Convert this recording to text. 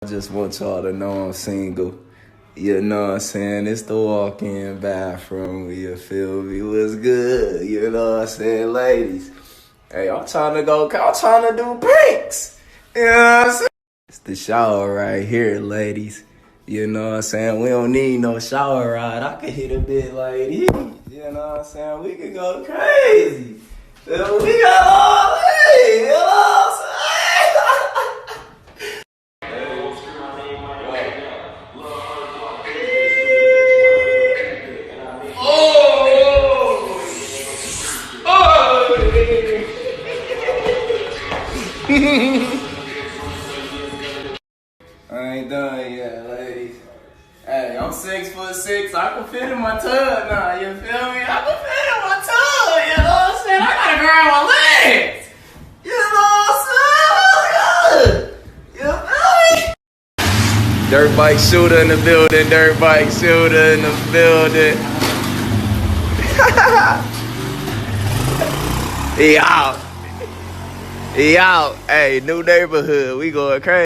I just want y'all to know I'm single. You know what I'm saying? It's the walk-in bathroom. You feel me? What's good? You know what I'm saying? Ladies. Hey, I'm trying to do pranks. You know what I'm saying? It's the shower right here, ladies. You know what I'm saying? We don't need no shower ride. I can hit a bit like this. You know what I'm saying? We can go crazy. We got all day. You know what I'm saying? I ain't done yet, ladies. Hey, I'm 6'6". I can fit in my tub now. You feel me? I can fit in my tub. You know what I'm saying? I gotta grab my legs. You know what I'm saying? You feel me? Dirt bike shooter in the building. Dirt bike shooter in the building. He out. He out. Hey, new neighborhood. We going crazy.